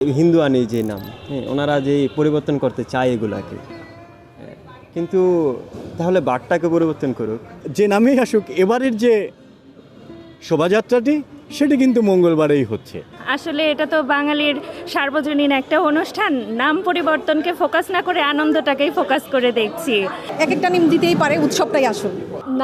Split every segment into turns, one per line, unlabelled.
হিন্দু আনি যে নাম, হ্যাঁ, ওনারা যে পরিবর্তন করতে চায় এগুলাকে, কিন্তু তাহলে বাঘটাকে পরিবর্তন করুক।
যে নামেই আসুক, এবারের যে শোভাযাত্রাটি সেটি কিন্তু মঙ্গলবারেই হচ্ছে।
আসলে এটা তো বাঙালির সার্বজনীন একটা অনুষ্ঠান, নাম পরিবর্তনকে ফোকাস না করে আনন্দটাকেই ফোকাস করে দেখছি।
এক একটা নাম দিতেই পারে, উৎসবটাই আসল।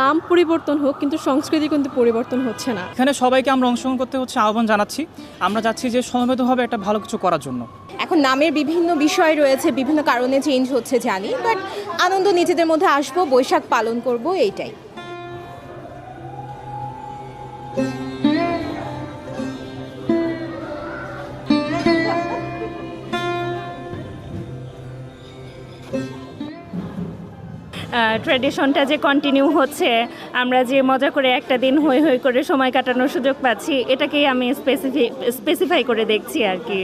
নাম পরিবর্তন হোক, কিন্তু সংস্কৃতি কিন্তু পরিবর্তন হচ্ছে না।
এখানে সবাইকে আমরা অংশগ্রহণ করতে হচ্ছে আহ্বান জানাচ্ছি। আমরা চাচ্ছি যে সমবেতভাবে একটা ভালো কিছু করার জন্য।
এখন নামের বিভিন্ন বিষয় রয়েছে, বিভিন্ন কারণে চেঞ্জ হচ্ছে জানি, বাট আনন্দ নিজেদের মধ্যে আসবো, বৈশাখ পালন করব, এইটাই।
ট্র্যাডিশনটা যে কন্টিনিউ হচ্ছে, আমরা যে মজা করে একটা দিন হই হই করে সময় কাটানোর সুযোগ পাচ্ছি, এটাকেই আমি স্পেসিফাই করে দেখছি আর কি।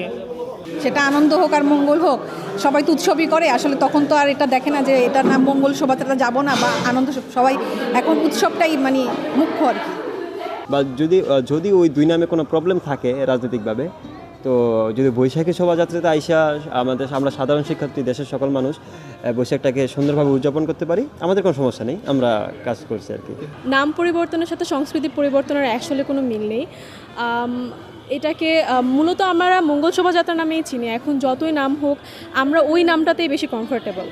সেটা আনন্দ হোক আর মঙ্গল হোক, সবাই তো উৎসবই করে আসলে, তখন তো আর এটা দেখে না যে এটার নাম মঙ্গল শোভাযাত্রা যাবো না বা আনন্দ, সবাই এখন উৎসবটাই মানে মুখ্য আর কি।
বা যদি ওই দুই নামে কোনো প্রবলেম থাকে রাজনৈতিকভাবে, তো যদি বৈশাখী শোভাযাত্রাতে আইসা আমরা সাধারণ শিক্ষার্থী, দেশের সকল মানুষ বৈশাখটাকে সুন্দরভাবে উদযাপন করতে পারি, আমাদের কোনো সমস্যা নেই, আমরা কাজ করছি আর কি।
নাম পরিবর্তনের সাথে সংস্কৃতি পরিবর্তনের আসলে কোনো মিল নেই। এটাকে মূলত আমরা মঙ্গল শোভাযাত্রা নামেই চিনি। এখন যতই নাম হোক, আমরা ওই নামটাতেই বেশি কমফোর্টেবল।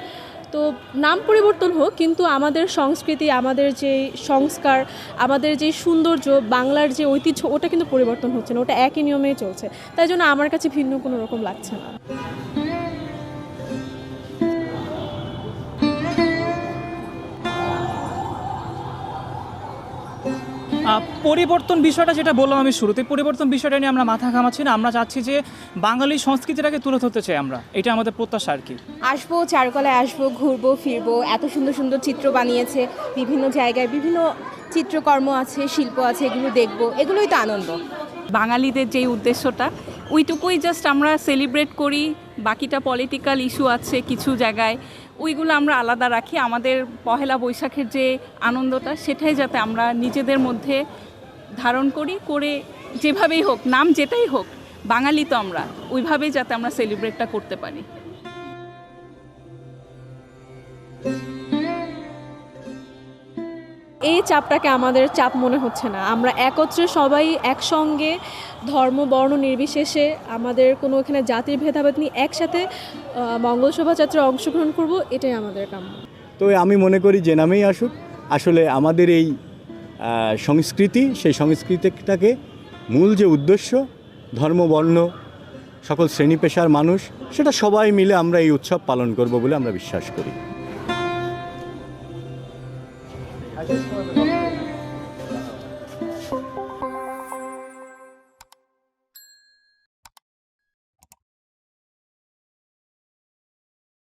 তো নাম পরিবর্তন হোক, কিন্তু আমাদের সংস্কৃতি, আমাদের যে সংস্কার, আমাদের যে সৌন্দর্য, বাংলার যে ঐতিহ্য, ওটা কিন্তু পরিবর্তন হচ্ছে না, ওটা একই নিয়মেই চলছে। তাই জন্য আমার কাছে ভিন্ন কোনো রকম লাগছে না।
পরিবর্তন বিষয়টা যেটা বললাম আমি শুরুতে, পরিবর্তন বিষয়টা নিয়ে আমরা মাথা ঘামাচ্ছি না। আমরা চাচ্ছি যে বাঙালি সংস্কৃতিটাকে তুলে ধরতে চাই আমরা, এটা আমাদের প্রত্যাশা আর কি।
আসবো, চারুকলায় আসবো, ঘুরবো ফিরবো, এত সুন্দর সুন্দর চিত্র বানিয়েছে বিভিন্ন জায়গায়, বিভিন্ন চিত্রকর্ম আছে, শিল্প আছে, এগুলো দেখবো, এগুলোই তো আনন্দ।
বাঙালিদের যেই উদ্দেশ্যটা, ওইটুকুই জাস্ট আমরা সেলিব্রেট করি। বাকিটা পলিটিক্যাল ইস্যু আছে কিছু জায়গায়, ওইগুলো আমরা আলাদা রাখি। আমাদের পহেলা বৈশাখের যে আনন্দটা, সেটাই যাতে আমরা নিজেদের মধ্যে ধারণ করি, করে যেভাবেই হোক, নাম যেটাই হোক, বাঙালি তো আমরা, ওইভাবেই যাতে আমরা সেলিব্রেটটা করতে পারি।
এই চাপটাকে আমাদের চাপ মনে হচ্ছে না। আমরা একত্রে সবাই একসঙ্গে, ধর্ম বর্ণ নির্বিশেষে, আমাদের কোনো এখানে জাতির ভেদাভেদ নিয়ে একসাথে মঙ্গল শোভাযাত্রায় অংশগ্রহণ করব, এটাই আমাদের কাম্য।
তো আমি মনে করি যে নামেই আসুক, আসলে আমাদের এই সংস্কৃতি, সেই সংস্কৃতিটাকে মূল যে উদ্দেশ্য, ধর্ম বর্ণ সকল শ্রেণী পেশার মানুষ, সেটা সবাই মিলে আমরা এই উৎসব পালন করব বলে আমরা বিশ্বাস করি।